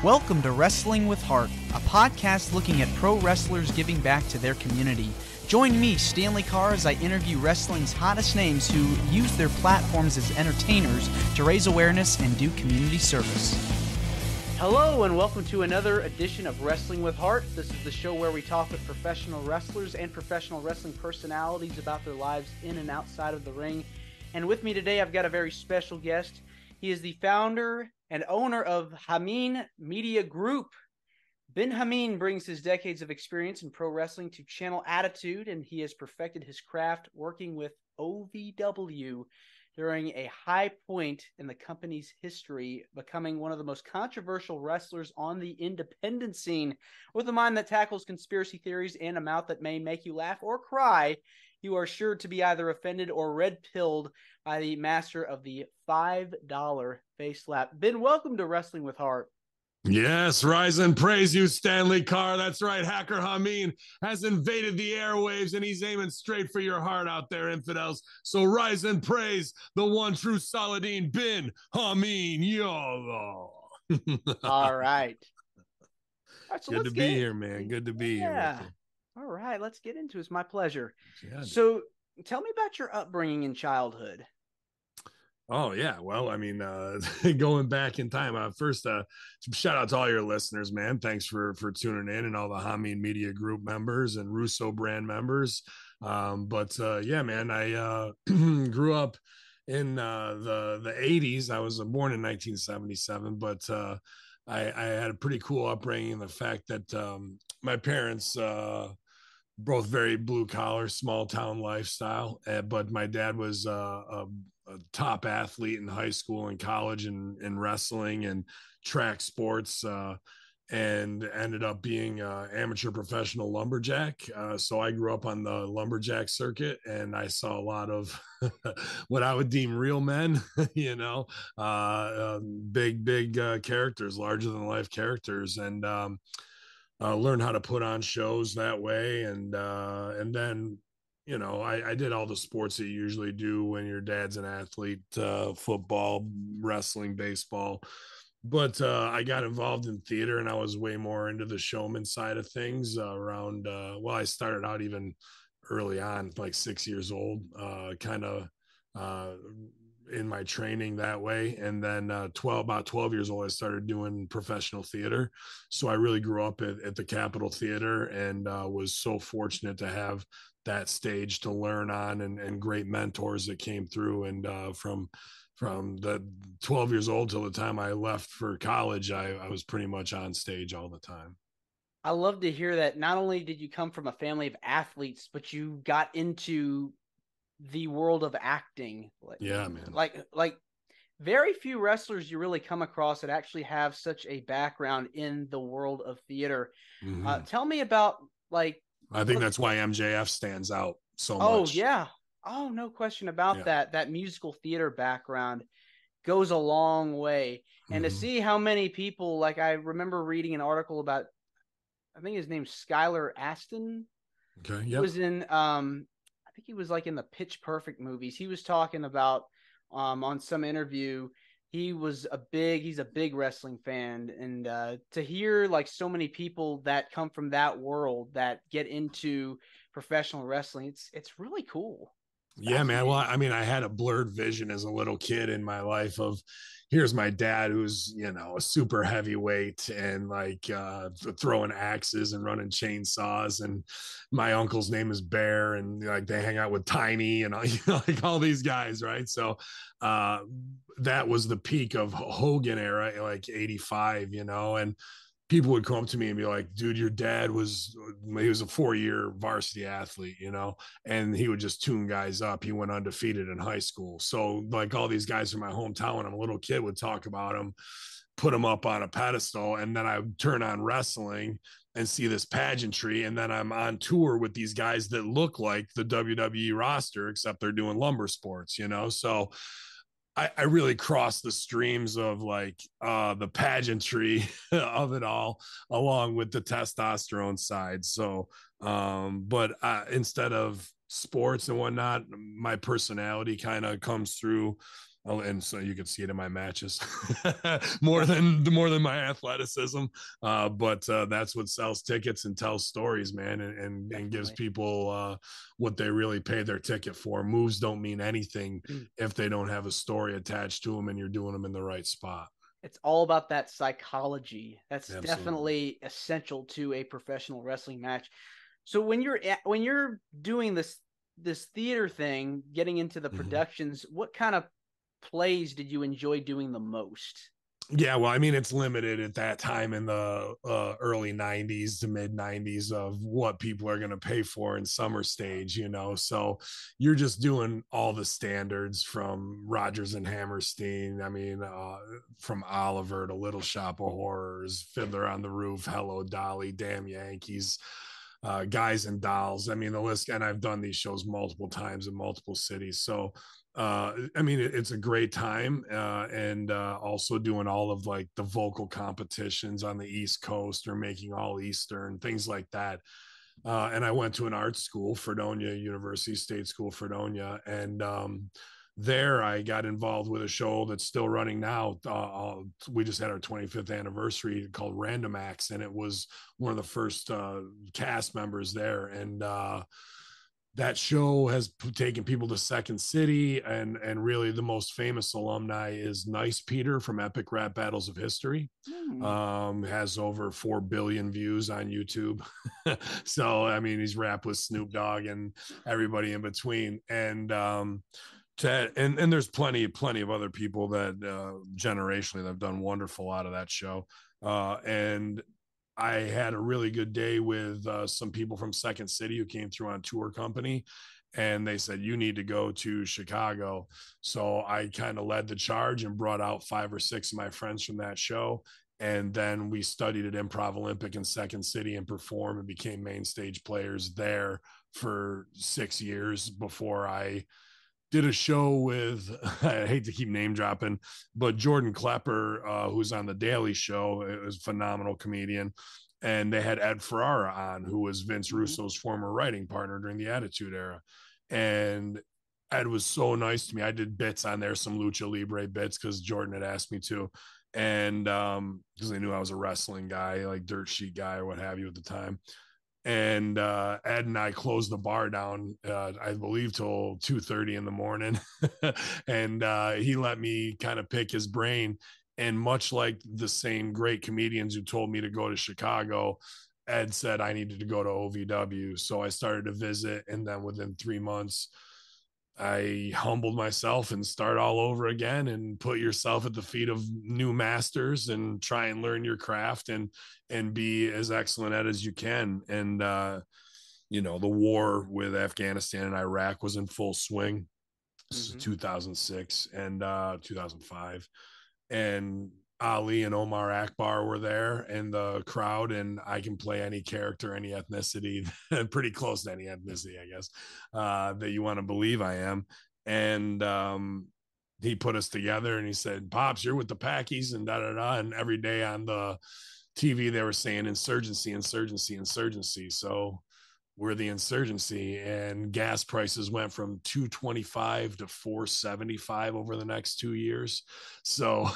Welcome to Wrestling with Heart, a podcast looking at pro wrestlers giving back to their community. Join me, Stanley Carr, as I interview wrestling's hottest names who use their platforms as entertainers to raise awareness and do community service. Hello, and welcome to another edition of Wrestling with Heart. This is the show where we talk with professional wrestlers and professional wrestling personalities about their lives in and outside of the ring. And with me today, I've got a very special guest. He is the founder and owner of Hamin Media Group. Ben Hamin brings his decades of experience in pro wrestling to channel attitude, and he has perfected his craft working with OVW during a high point in the company's history, becoming one of the most controversial wrestlers on the independent scene. With a mind that tackles conspiracy theories and a mouth that may make you laugh or cry, you are sure to be either offended or red-pilled by the master of the $5 face slap. Ben, welcome to Wrestling with Heart. Yes, rise and praise you, Stanley Carr. That's right. Hacker Hamin has invaded the airwaves, and he's aiming straight for your heart out there, infidels. So rise and praise the one true Saladin Ben Hamin. YOLO. All right. So good to be here, man. Good to be here with you. All right, let's get into it. It's my pleasure. Yeah, so tell me about your upbringing in childhood. Oh, yeah. Well, I mean, going back in time, first, shout out to all your listeners, man. Thanks for tuning in, and all the Hamin Media Group members and Russo brand members. Yeah, man, I grew up in the 80s. I was born in 1977, but I had a pretty cool upbringing. The fact that my parents both very blue collar, small town lifestyle. But my dad was a top athlete in high school and college and wrestling and track sports, and ended up being amateur professional lumberjack. So I grew up on the lumberjack circuit, and I saw a lot of what I would deem real men, big characters, larger than life characters. And learn how to put on shows that way. And then, I did all the sports that you usually do when your dad's an athlete, football, wrestling, baseball. But I got involved in theater, and I was way more into the showman side of things around, I started out even early on, like 6 years old, in my training that way. And then about 12 years old, I started doing professional theater. So I really grew up at the Capitol Theater, and was so fortunate to have that stage to learn on, and great mentors that came through. And from the 12 years old till the time I left for college, I was pretty much on stage all the time. I love to hear that. Not only did you come from a family of athletes, but you got into the world of acting. Yeah, man. Like very few wrestlers you really come across that actually have such a background in the world of theater. Mm-hmm. Tell me about I think that's why MJF stands out so much. Oh yeah. Oh, no question about that. That musical theater background goes a long way. And to see how many people, I remember reading an article about, I think his name's Skylar Aston. Okay. He was in I think he was in the Pitch Perfect movies. He was talking about on some interview, he's a big wrestling fan. And to hear so many people that come from that world that get into professional wrestling, it's really cool. Yeah, man. Well, I mean, I had a blurred vision as a little kid in my life of, here's my dad who's, a super heavyweight and throwing axes and running chainsaws. And my uncle's name is Bear, and they hang out with Tiny and all these guys. Right. So that was the peak of Hogan era, 85, and people would come up to me and be like, dude, your dad he was a 4-year varsity athlete, and he would just tune guys up. He went undefeated in high school. So all these guys from my hometown, when I'm a little kid, would talk about him, put him up on a pedestal. And then I would turn on wrestling and see this pageantry. And then I'm on tour with these guys that look like the WWE roster, except they're doing lumber sports, So I really crossed the streams of the pageantry of it all, along with the testosterone side. So, but instead of sports and whatnot, my personality kind of comes through Oh, and so you could see it in my matches Yeah, more than my athleticism. But that's what sells tickets and tells stories, man, and gives definitely. people what they really pay their ticket for. Moves don't mean anything if they don't have a story attached to them and you're doing them in the right spot. It's all about that psychology. That's Absolutely. definitely essential to a professional wrestling match. So when you're doing this theater thing, getting into the Mm-hmm. productions, what kind of plays did you enjoy doing the most? Yeah, well, I mean, it's limited at that time in the early 90s to mid 90s of what people are going to pay for in summer stage, you know. So you're just doing all the standards from Rogers and Hammerstein. I mean, from Oliver to Little Shop of Horrors, Fiddler on the Roof, Hello Dolly, Damn Yankees, Guys and Dolls. I mean, the list, and I've done these shows multiple times in multiple cities. So I mean, it's a great time, and also doing all of like the vocal competitions on the East Coast or making all Eastern things like that. And I went to an art school, Fredonia University State School, Fredonia, and there I got involved with a show that's still running now. We just had our 25th anniversary called Random Acts, and it was one of the first cast members there, and that show has taken people to Second City, and really the most famous alumni is Nice Peter from Epic Rap Battles of History. Hmm. Has over 4 billion views on YouTube. So I mean, he's rap with Snoop Dogg and everybody in between, and there's plenty of other people that generationally that have done wonderful out of that show. And I had a really good day with some people from Second City who came through on tour company, and they said you need to go to Chicago. So I kind of led the charge and brought out 5 or 6 of my friends from that show, and then we studied at Improv Olympic in Second City and performed and became main stage players there for 6 years before I did a show with I hate to keep name dropping, but Jordan Klepper, who's on the Daily Show, is a phenomenal comedian. And they had Ed Ferrara on, who was Vince Hmm. Russo's former writing partner during the Attitude Era. And Ed was so nice to me. I did bits on there, some lucha libre bits, because Jordan had asked me to. And because they knew I was a wrestling guy, like dirt sheet guy or what have you at the time. And Ed and I closed the bar down, I believe, till 2:30 in the morning, and he let me kind of pick his brain. And much like the same great comedians who told me to go to Chicago, Ed said I needed to go to OVW. So I started to visit, and then within 3 months, I humbled myself and start all over again and put yourself at the feet of new masters and try and learn your craft and be as excellent at as you can. And you know, the war with Afghanistan and Iraq was in full swing. This is Hmm. 2006 and 2005, and Ali and Omar Akbar were there in the crowd, and I can play any character, any ethnicity, pretty close to any ethnicity, I guess, that you want to believe I am. And he put us together, and he said, "Pops, you're with the Packies," and da da da. And every day on the TV, they were saying insurgency, insurgency, insurgency. So were the insurgency, and gas prices went from 225 to 475 over the next 2 years. So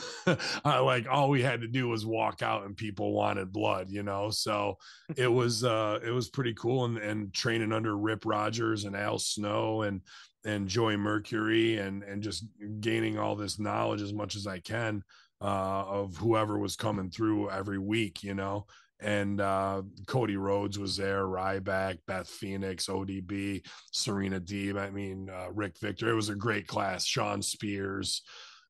like all we had to do was walk out and people wanted blood, you know. So it was pretty cool, and training under Rip Rogers and Al Snow and Joey Mercury, and just gaining all this knowledge as much as I can of whoever was coming through every week, you know. And Cody Rhodes was there, Ryback, Beth Phoenix, ODB, Serena Deeb. I mean, Rick Victor. It was a great class. Sean Spears.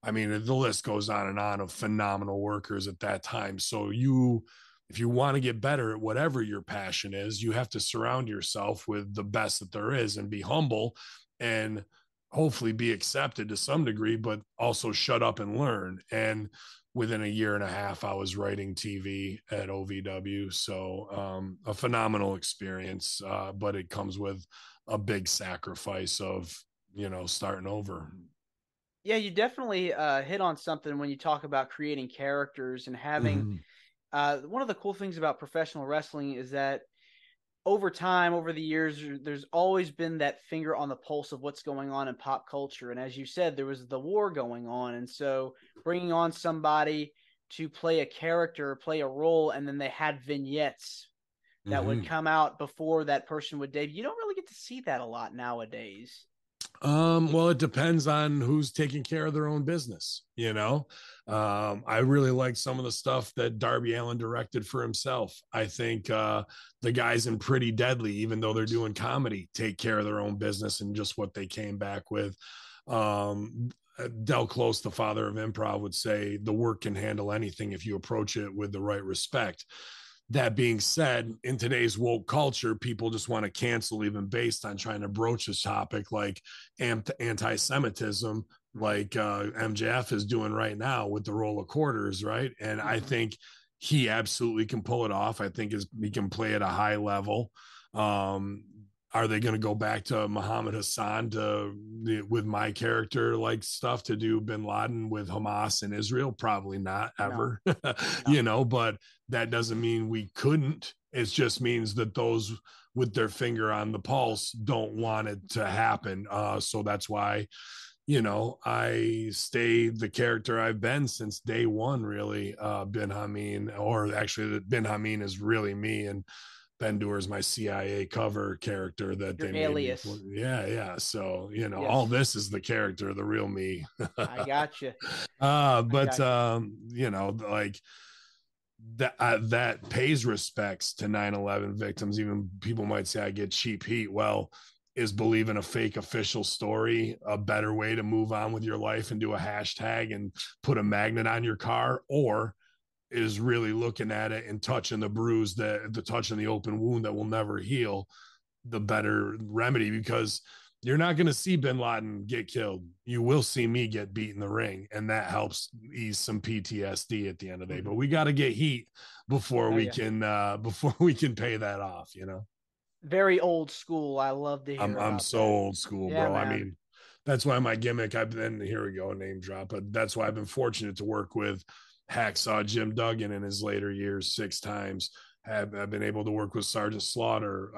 I mean, the list goes on and on of phenomenal workers at that time. So if you want to get better at whatever your passion is, you have to surround yourself with the best that there is and be humble and hopefully be accepted to some degree, but also shut up and learn. And within a year and a half, I was writing TV at OVW. So a phenomenal experience, but it comes with a big sacrifice of, you know, starting over. Yeah, you definitely hit on something when you talk about creating characters and having Mm-hmm. one of the cool things about professional wrestling is that over time, over the years, there's always been that finger on the pulse of what's going on in pop culture. And as you said, there was the war going on. And so bringing on somebody to play a character, play a role, and then they had vignettes that would Mm-hmm. come out before that person would debut. You don't really get to see that a lot nowadays. Well, it depends on who's taking care of their own business, you know. I really like some of the stuff that Darby Allin directed for himself. I think the guys in Pretty Deadly, even though they're doing comedy, take care of their own business and just what they came back with. Del Close, the father of improv, would say the work can handle anything if you approach it with the right respect. That being said, in today's woke culture, people just want to cancel even based on trying to broach this topic like anti-Semitism, like MJF is doing right now with the roll of quarters, right? And I think he absolutely can pull it off. I think he can play at a high level. Are they going to go back to Muhammad Hassan with my character like stuff to do bin Laden with Hamas and Israel? Probably not No, ever, no. but that doesn't mean we couldn't. It just means that those with their finger on the pulse don't want it to happen. So that's why, I stay the character I've been since day one, really. Bin Hamin, or actually, Bin Hamin is really me. And Ben Doer is my CIA cover character that Your they made me. alias. Yeah, yeah. So all Yes. this is the character, the real me. I got you. I But got you. like that pays respects to 9/11 victims. Even people might say I get cheap heat. Well, is believing a fake official story a better way to move on with your life and do a hashtag and put a magnet on your car, or is really looking at it and touching the bruise, that the touching the open wound that will never heal, the better remedy? Because you're not going to see bin Laden get killed. You will see me get beat in the ring, and that helps ease some PTSD at the end of the day. But we got to get heat before Oh we yeah. can before we can pay that off. Very old school. I love to hear I'm about so that. old school, Yeah, bro. I man. mean, that's why my gimmick, I've been, here we go, name drop, but that's why I've been fortunate to work with Hacksaw Jim Duggan in his later years 6 times. I've been able to work with Sergeant Slaughter,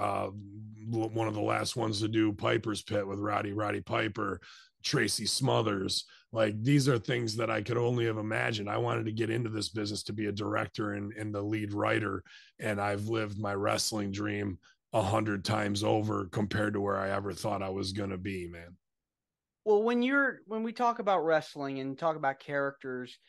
one of the last ones to do Piper's Pit with Roddy Piper, Tracy Smothers. Like, these are things that I could only have imagined. I wanted to get into this business to be a director and the lead writer, and I've lived my wrestling dream 100 times over compared to where I ever thought I was going to be, man. Well, when we talk about wrestling and talk about characters,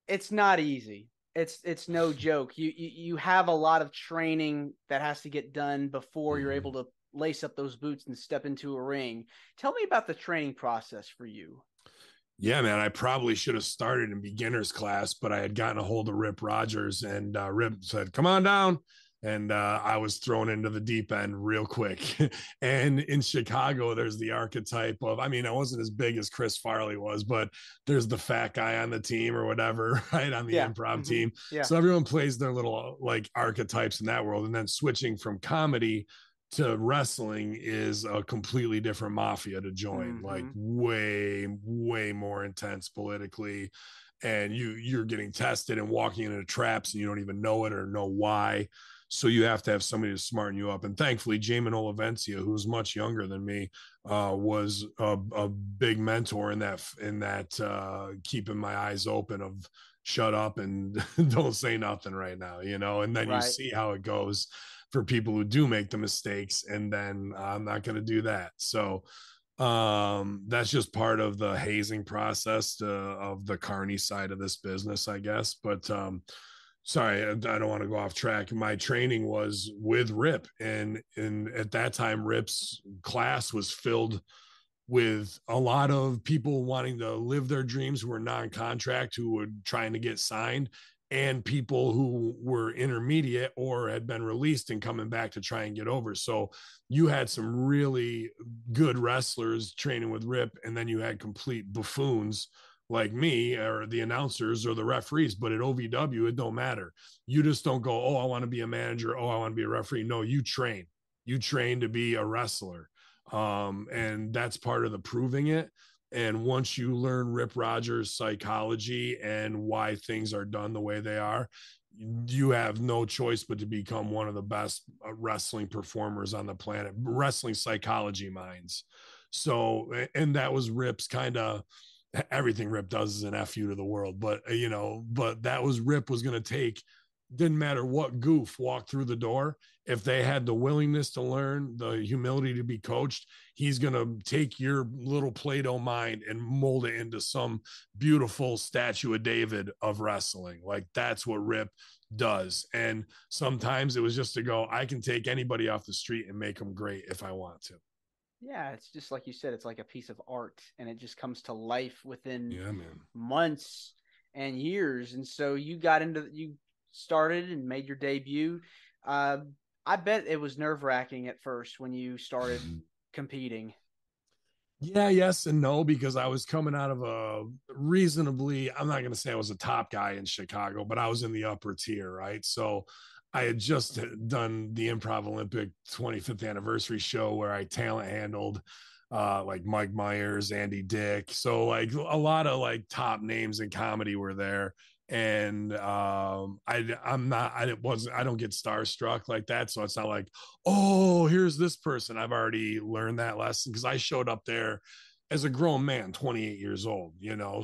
it's not easy. It's no joke. You have a lot of training that has to get done before you're able Mm-hmm. to lace up those boots and step into a ring. Tell me about the training process for you. Yeah, man, I probably should have started in beginner's class, but I had gotten a hold of Rip Rogers, and Rip said, "Come on down." And I was thrown into the deep end real quick. And in Chicago, there's the archetype of, I mean, I wasn't as big as Chris Farley was, but there's the fat guy on the team or whatever, right? On the Yeah. improv Mm-hmm. team. Yeah. So everyone plays their little like archetypes in that world. And then switching from comedy to wrestling is a completely different mafia to join, like Mm-hmm. way more intense politically, and you're getting tested and walking into traps and you don't even know it or know why. So you have to have somebody to smarten you up. And thankfully, Jamin Olivencia, who's much younger than me, was a big mentor in that keeping my eyes open of shut up and don't say nothing right now, and then you Right. see how it goes for people who do make the mistakes, and then I'm not going to do that. So that's just part of the hazing process of the carny side of this business, I guess. But sorry, I don't want to go off track. My training was with Rip, and at that time Rip's class was filled with a lot of people wanting to live their dreams who were non-contract, who were trying to get signed, and people who were intermediate or had been released and coming back to try and get over. So you had some really good wrestlers training with Rip, and then you had complete buffoons like me or the announcers or the referees. But at OVW, it don't matter. You just don't go, oh, I want to be a manager. Oh, I want to be a referee. No, you train. You train to be a wrestler. And that's part of the proving it. And once you learn Rip Rogers' psychology and why things are done the way they are, you have no choice but to become one of the best wrestling performers on the planet, wrestling psychology minds. So, and that was Rip's kind of everything Rip does is an FU to the world, but but that was Rip was going to take, didn't matter what goof walked through the door. If they had the willingness to learn, the humility to be coached, he's going to take your little Play-Doh mind and mold it into some beautiful statue of David of wrestling. Like that's what Rip does. And sometimes it was just to go, I can take anybody off the street and make them great if I want to. Yeah, it's just like you said, it's like a piece of art and it just comes to life within Yeah, man. months and years. And so you started and made your debut. Uh, I bet it was nerve wracking at first when you started competing. Yeah, yes and no, because I was coming out of a reasonably, I'm not going to say I was a top guy in Chicago, but I was in the upper tier, right? So I had just done the Improv Olympic 25th anniversary show where I talent handled like Mike Myers, Andy Dick. So like a lot of like top names in comedy were there. And I don't get starstruck like that. So it's not like, oh, here's this person. I've already learned that lesson because I showed up there as a grown man, 28 years old,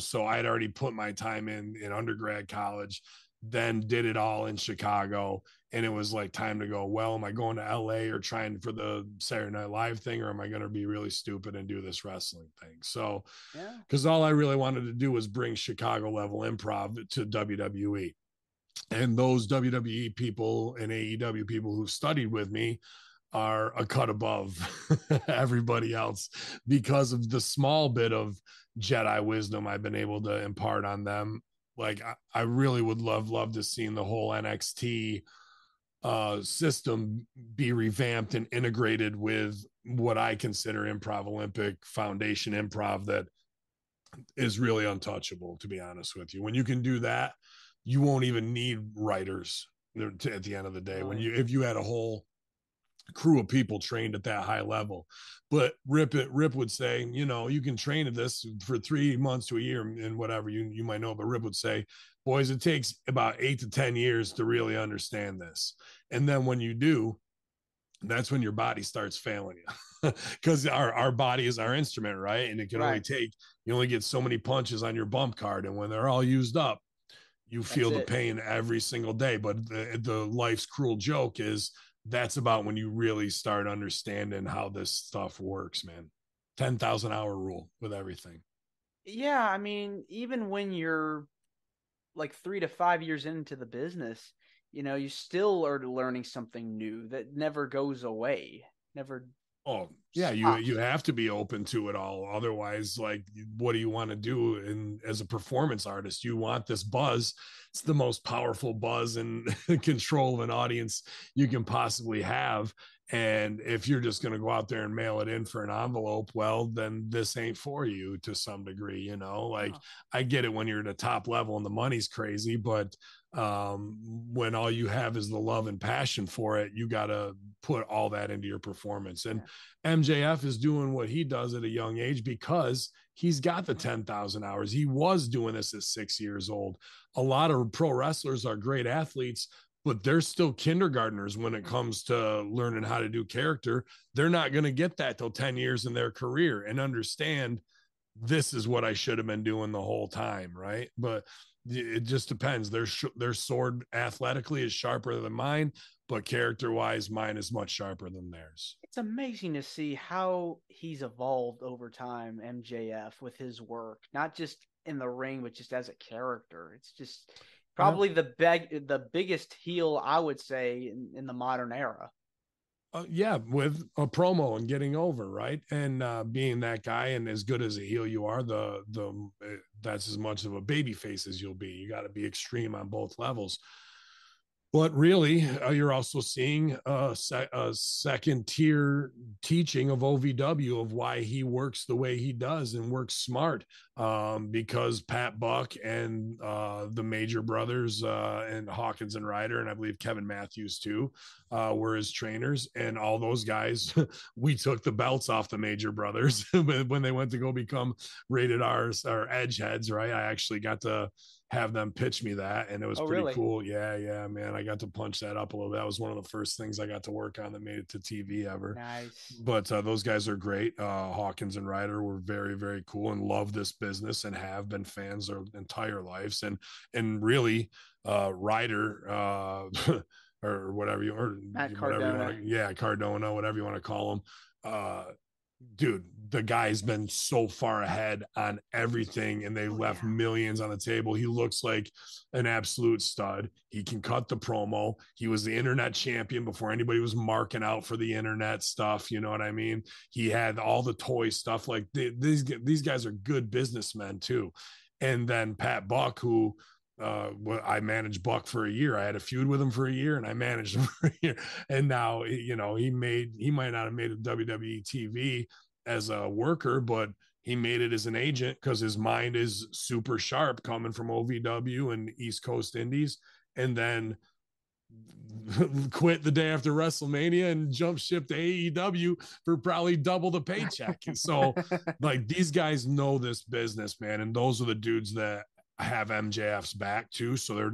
so I had already put my time in undergrad college, then did it all in Chicago. And it was like time to go, well, am I going to LA or trying for the Saturday Night Live thing, or am I going to be really stupid and do this wrestling thing? So, Yeah. because all I really wanted to do was bring Chicago level improv to WWE. And those WWE people and AEW people who studied with me are a cut above everybody else because of the small bit of Jedi wisdom I've been able to impart on them. Like I really would love to see the whole NXT system be revamped and integrated with what I consider Improv Olympic Foundation improv that is really untouchable, to be honest with you. When you can do that, you won't even need writers at the end of the day. When Really? you if you had a whole crew of people trained at that high level. But Rip would say, you can train at this for 3 months to a year and whatever you might know. But Rip would say, boys, it takes about 8 to 10 years to really understand this. And then when you do, that's when your body starts failing you because our body is our instrument, right? And it can only Right. take, you only get so many punches on your bump card. And when they're all used up, you That's feel the it. pain every single day. But the life's cruel joke is that's about when you really start understanding how this stuff works, man. 10,000 hour rule with everything. Yeah, I mean, even when you're like 3 to 5 years into the business, you still are learning something new that never goes away, never Oh, yeah, you stops. have to be open to it all. Otherwise, like what do you want to do in as a performance artist? You want this buzz. It's the most powerful buzz and control of an audience you can possibly have. And if you're just going to go out there and mail it in for an envelope, well, then this ain't for you to some degree. Like Oh, I get it when you're at a top level and the money's crazy, but when all you have is the love and passion for it, you got to put all that into your performance. And yeah. MJF is doing what he does at a young age because he's got the 10,000 hours. He was doing this at 6 years old. A lot of pro wrestlers are great athletes, but they're still kindergartners when it comes to learning how to do character. They're not going to get that till 10 years in their career and understand this is what I should have been doing the whole time, right? But it just depends. Their sword athletically is sharper than mine, but character wise, mine is much sharper than theirs. It's amazing to see how he's evolved over time, MJF, with his work, not just in the ring, but just as a character. It's just Yeah. probably the biggest heel, I would say, in the modern era. Yeah, with a promo and getting over, right, and being that guy, and as good as a heel you are, that's as much of a baby face as you'll be. You got to be extreme on both levels. But really, you're also seeing a second tier teaching of OVW of why he works the way he does and works smart. Because Pat Buck and the Major brothers and Hawkins and Ryder, and I believe Kevin Matthews too, were his trainers. And all those guys, we took the belts off the Major brothers when they went to go become rated R's or edge heads, right? I actually got to have them pitch me that, and it was Oh, pretty really? cool. Yeah, man, I got to punch that up a little bit. That was one of the first things I got to work on that made it to TV ever. Nice. But those guys are great. Hawkins and Ryder were very, very cool and love this business and have been fans their entire lives. And really, Ryder or whatever you or Matt whatever you want Cardona. to, yeah, Cardona, whatever you want to call him. Dude, the guy's been so far ahead on everything, and they left millions on the table. He looks like an absolute stud. He can cut the promo. He was the internet champion before anybody was marking out for the internet stuff. You know what I mean? He had all the toy stuff. Like these guys are good businessmen too. And then Pat Buck, who I managed Buck for a year. I had a feud with him for a year, and I managed him for a year. And now, he might not have made a WWE TV as a worker, but he made it as an agent because his mind is super sharp coming from OVW and East Coast Indies. And then quit the day after WrestleMania and jump ship to AEW for probably double the paycheck. So like these guys know this business, man. And those are the dudes that have MJF's back too. So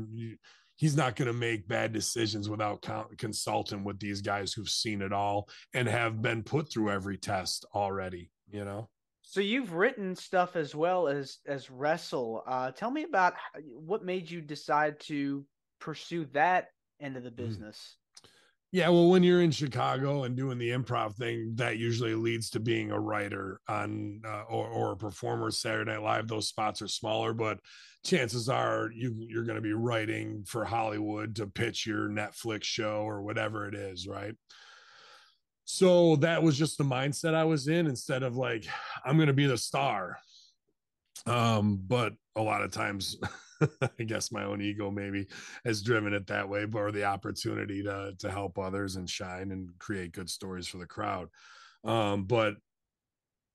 he's not going to make bad decisions without consulting with these guys who've seen it all and have been put through every test already. So you've written stuff as well as wrestle. Tell me about what made you decide to pursue that end of the business. Yeah, well, when you're in Chicago and doing the improv thing, that usually leads to being a writer on or a performer. Saturday Night Live, those spots are smaller, but chances are you're going to be writing for Hollywood to pitch your Netflix show or whatever it is, right? So that was just the mindset I was in instead of like, I'm going to be the star. But a lot of times, I guess my own ego maybe has driven it that way, or the opportunity to help others and shine and create good stories for the crowd. But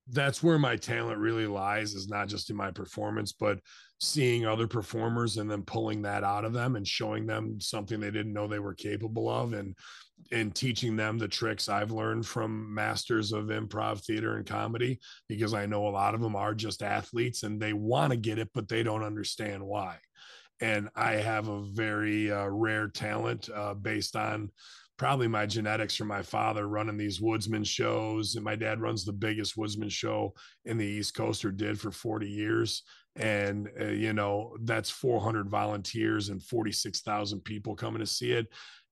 that's where my talent really lies, is not just in my performance, but seeing other performers and then pulling that out of them and showing them something they didn't know they were capable of, and teaching them the tricks I've learned from masters of improv theater and comedy, because I know a lot of them are just athletes and they want to get it, but they don't understand why. And I have a very rare talent based on probably my genetics from my father running these woodsman shows. And my dad runs the biggest woodsman show in the East Coast, or did for 40 years. And, that's 400 volunteers and 46,000 people coming to see it.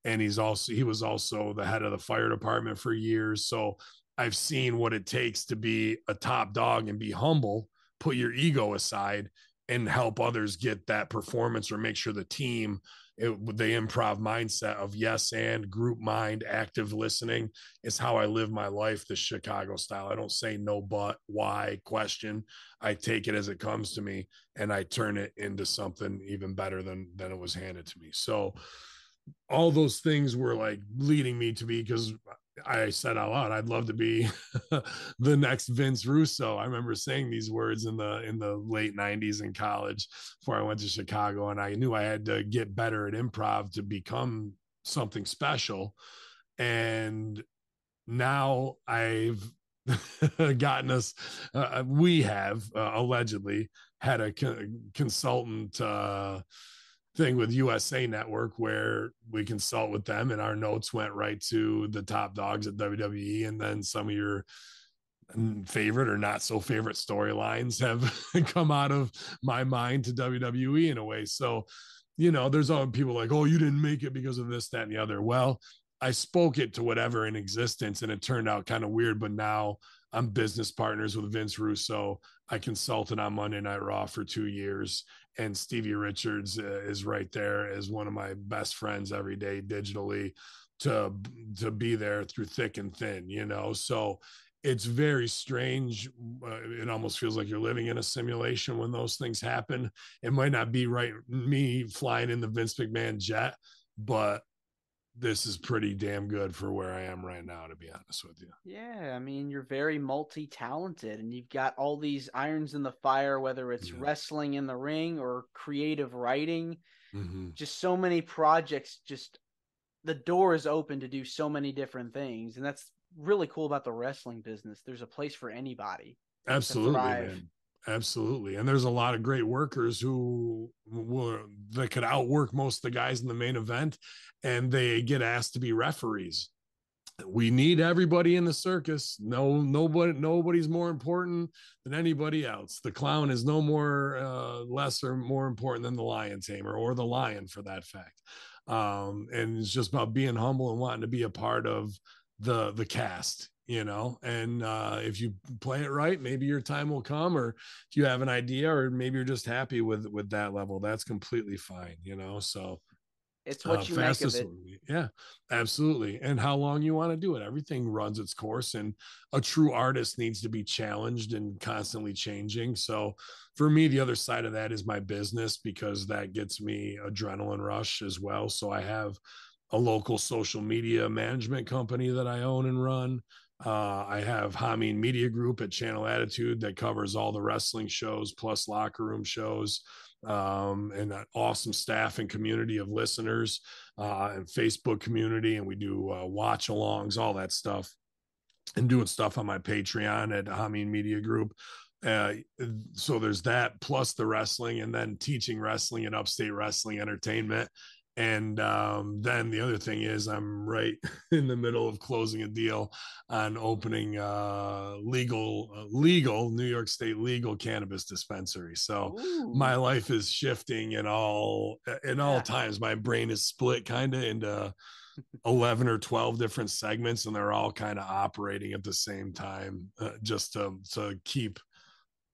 And he was also the head of the fire department for years. So I've seen what it takes to be a top dog and be humble, put your ego aside, and help others get that performance, or make sure the team, the improv mindset of yes and group mind, active listening, is how I live my life, the Chicago style. I don't say no, but why question. I take it as it comes to me and I turn it into something even better than it was handed to me. So all those things were like leading me to be, because I said out loud, I'd love to be the next Vince Russo. I remember saying these words in the late 90s in college before I went to Chicago, and I knew I had to get better at improv to become something special. And now I've gotten us, we have allegedly had a consultant thing with USA Network where we consult with them, and our notes went right to the top dogs at WWE. And then some of your favorite or not so favorite storylines have come out of my mind to WWE in a way. So, there's all people like, oh, you didn't make it because of this, that, and the other. Well, I spoke it to whatever in existence, and it turned out kind of weird. But now I'm business partners with Vince Russo. I consulted on Monday Night Raw for 2 years, and Stevie Richards is right there as one of my best friends every day digitally to be there through thick and thin. So it's very strange. It almost feels like you're living in a simulation when those things happen. It might not be right me flying in the Vince McMahon jet, but this is pretty damn good for where I am right now, to be honest with you. Yeah, I mean, you're very multi-talented and you've got all these irons in the fire, whether it's Yeah. wrestling in the ring or creative writing, Mm-hmm. just so many projects, just the door is open to do so many different things. And that's really cool about the wrestling business. There's a place for anybody to Absolutely, thrive. man. Absolutely. And there's a lot of great workers who will that could outwork most of the guys in the main event, and they get asked to be referees. We need everybody in the circus. Nobody's more important than anybody else. The clown is no more less or more important than the lion tamer or the lion for that fact. And it's just about being humble and wanting to be a part of the cast, you know. And if you play it right, maybe your time will come, or if you have an idea, or maybe you're just happy with that level, that's completely fine, you know. So It's what you make of fastest, it. yeah, absolutely. And how long you want to do it, everything runs its course, and a true artist needs to be challenged and constantly changing. So for me, the other side of that is my business, because that gets me adrenaline rush as well. So I have a local social media management company that I own and run. I have Hamin Media Group at Channel Attitude that covers all the wrestling shows plus locker room shows, and an awesome staff and community of listeners, and Facebook community. And we do watch alongs, all that stuff, and doing stuff on my Patreon at Hamin Media Group. Uh, so there's that plus the wrestling, and then teaching wrestling and upstate wrestling entertainment. And then the other thing is I'm right in the middle of closing a deal on opening legal New York State legal cannabis dispensary. So my Ooh, life is shifting in all yeah, times. My brain is split kind of into 11 or 12 different segments, and they're all kind of operating at the same time, just to keep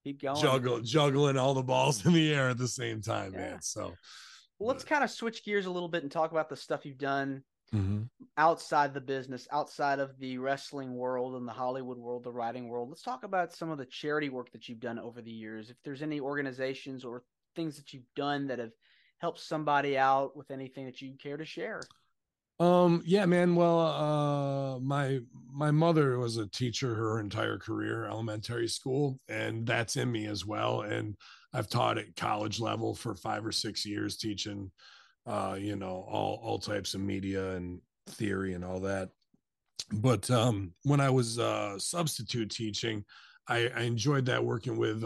keep going. juggling all the balls in the air at the same time, Yeah. man. So Well, let's but kind of switch gears a little bit and talk about the stuff you've done mm-hmm. outside the business, outside of the wrestling world and the Hollywood world, the writing world. Let's talk about some of the charity work that you've done over the years. If there's any organizations or things that you've done that have helped somebody out with anything that you care to share. Yeah, man. Well, my mother was a teacher her entire career, elementary school, and that's in me as well. And I've taught at college level for 5 or 6 years, teaching all types of media and theory and all that. But when I was substitute teaching, I enjoyed that, working with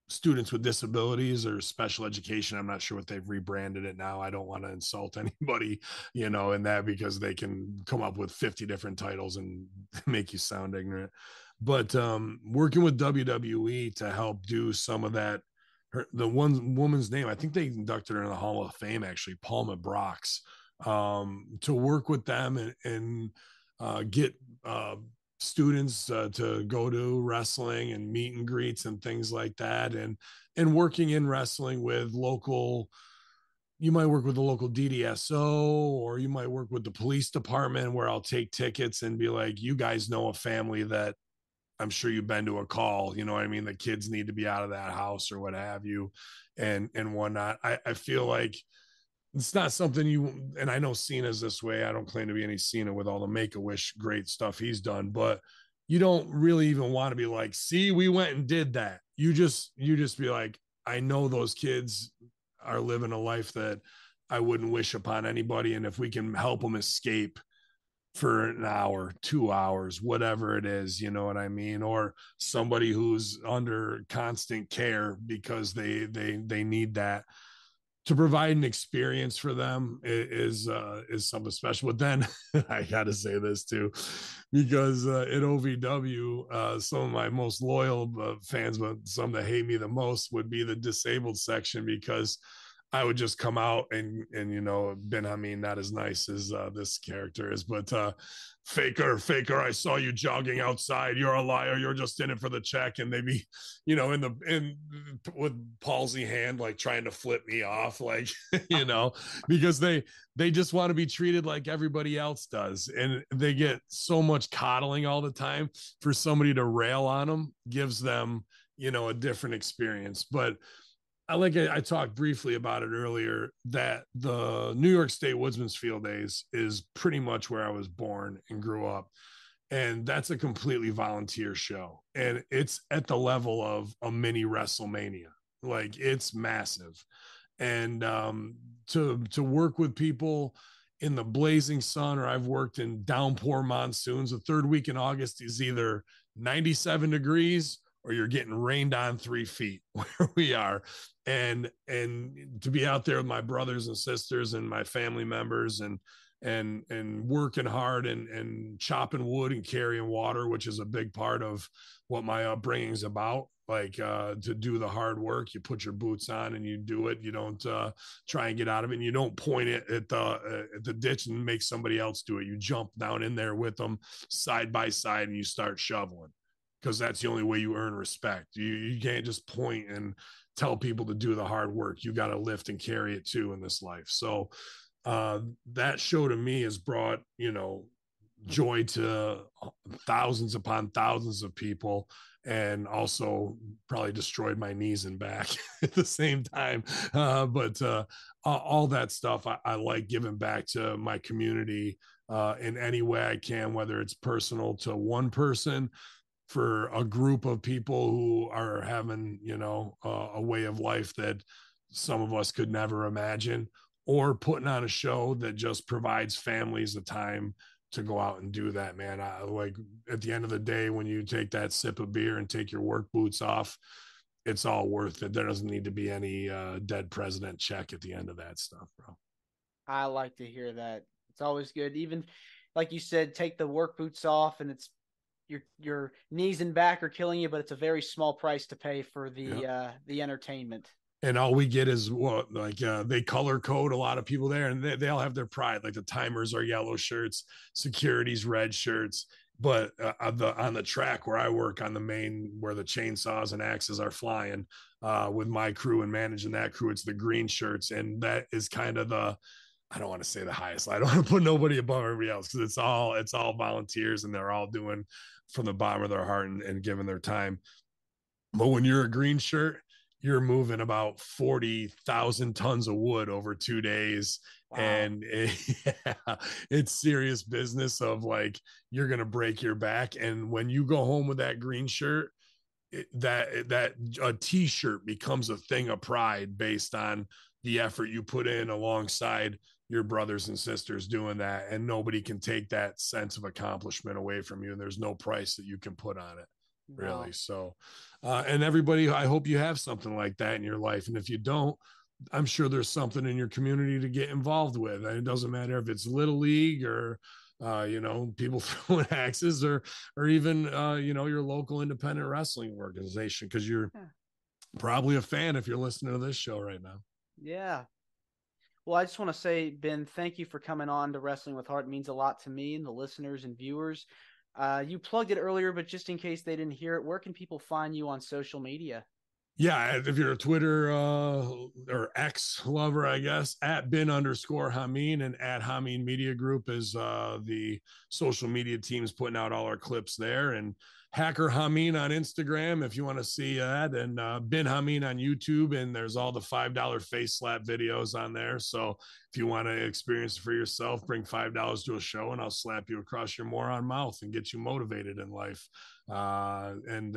students with disabilities or special education. I'm not sure what they've rebranded it now. I don't want to insult anybody, in that, because they can come up with 50 different titles and make you sound ignorant. But working with WWE to help do some of that, the one woman's name, I think they inducted her in the Hall of Fame, actually, Palma Brox, to work with them and get students to go to wrestling and meet and greets and things like that, and working in wrestling with local. You might work with the local DDSO, or you might work with the police department, where I'll take tickets and be like, you guys know a family that I'm sure you've been to a call, you know what I mean? The kids need to be out of that house or what have you, and whatnot. I feel like it's not something you, and I know Cena's this way. I don't claim to be any Cena with all the Make-A-Wish great stuff he's done, but you don't really even want to be like, see, we went and did that. You just be like, I know those kids are living a life that I wouldn't wish upon anybody. And if we can help them escape for an hour, 2 hours, whatever it is, you know what I mean? Or somebody who's under constant care because they need that, to provide an experience for them is something special. But then I got to say this too, because at OVW, some of my most loyal fans, but some that hate me the most, would be the disabled section, because I would just come out and Ben Hamin, not as nice as this character is, but faker, I saw you jogging outside. You're a liar. You're just in it for the check. And they be, in with palsy hand, like trying to flip me off, like because they just want to be treated like everybody else does, and they get so much coddling all the time. For somebody to rail on them gives them a different experience. But I talked briefly about it earlier, that the New York State Woodsman's Field Days is pretty much where I was born and grew up. And that's a completely volunteer show. And it's at the level of a mini WrestleMania. Like, it's massive. And to work with people in the blazing sun, or I've worked in downpour monsoons. The third week in August is either 97 degrees or you're getting rained on 3 feet where we are. And to be out there with my brothers and sisters and my family members, and working hard and chopping wood and carrying water, which is a big part of what my upbringing is about. Like, to do the hard work, you put your boots on and you do it. You don't try and get out of it, and you don't point it at the ditch and make somebody else do it. You jump down in there with them side by side and you start shoveling, because that's the only way you earn respect. You can't just point and tell people to do the hard work. You got to lift and carry it too in this life. So that show to me has brought, joy to thousands upon thousands of people, and also probably destroyed my knees and back at the same time. But all that stuff, I like giving back to my community in any way I can, whether it's personal to one person, for a group of people who are having, a way of life that some of us could never imagine, or putting on a show that just provides families the time to go out and do that, man. I, like, at the end of the day, when you take that sip of beer and take your work boots off, it's all worth it. There doesn't need to be any dead president check at the end of that stuff, bro. I like to hear that. It's always good. Even like you said, take the work boots off, and it's your knees and back are killing you, but it's a very small price to pay for Yeah. the entertainment. And all we get is what, like, they color code a lot of people there, and they all have their pride. Like, the timers are yellow shirts, security's red shirts. But on the track where I work, on the main, where the chainsaws and axes are flying, with my crew and managing that crew, it's the green shirts. And that is kind of the, I don't want to say the highest. I don't want to put nobody above everybody else, because it's all volunteers, and they're all doing from the bottom of their heart, and giving their time. But when you're a green shirt, you're moving about 40,000 tons of wood over 2 days. Wow. And yeah, it's serious business of, like, you're going to break your back. And when you go home with that green shirt, that a t-shirt becomes a thing of pride based on the effort you put in alongside your brothers and sisters doing that. And nobody can take that sense of accomplishment away from you. And there's no price that you can put on it, really. No. So, and everybody, I hope you have something like that in your life. And if you don't, I'm sure there's something in your community to get involved with. And it doesn't matter if it's little league, or people throwing axes, or even your local independent wrestling organization, because you're probably a fan if you're listening to this show right now. Yeah. Well, I just want to say, Ben, thank you for coming on to Wrestling with Heart. It means a lot to me and the listeners and viewers. You plugged it earlier, but just in case they didn't hear it, where can people find you on social media? Yeah, if you're a Twitter or X lover, I guess, at bin_Hamin, and at Hamin Media Group is the social media teams putting out all our clips there. And Hacker Hamin on Instagram if you want to see that, and Bin Hamin on YouTube. And there's all the $5 face slap videos on there. So if you want to experience it for yourself, bring $5 to a show, and I'll slap you across your moron mouth and get you motivated in life. And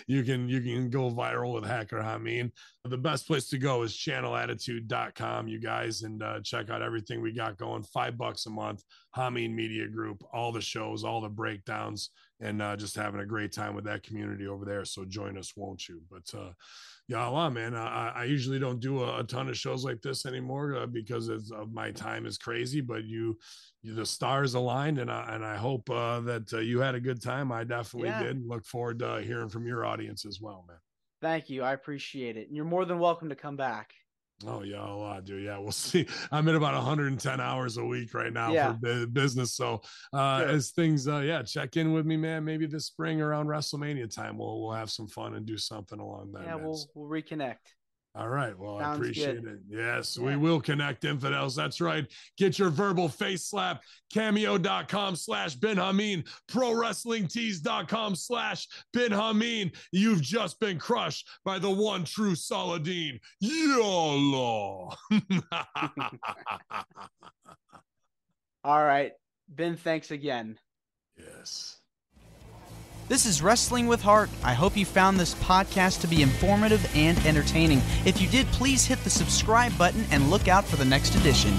you can go viral with Hacker Hamin. The best place to go is channelattitude.com, you guys, and check out everything we got going. $5 a month, Hamin Media Group, all the shows, all the breakdowns, and just having a great time with that community over there. So join us, won't you? But yeah, man, I usually don't do a ton of shows like this anymore, because my time is crazy. But the stars aligned, and I hope that you had a good time. I definitely Yeah. did. Look forward to hearing from your audience as well, man. Thank you. I appreciate it. And you're more than welcome to come back. Oh yeah, a lot, dude. Yeah, we'll see. I'm at about 110 hours a week right now for Yeah. business. So Sure. as things, check in with me, man. Maybe this spring around WrestleMania time, we'll have some fun and do something along that. Yeah, Man. we'll reconnect. All right. Well, I Sounds appreciate good. it. Yes, Yeah. we will connect, infidels. That's right. Get your verbal face slap. Cameo.com/Ben Hamin. ProWrestlingTees.com/Ben Hamin. You've just been crushed by the one true Saladin. YOLO. All right. Ben, thanks again. Yes. This is Wrestling with Heart. I hope you found this podcast to be informative and entertaining. If you did, please hit the subscribe button and look out for the next edition.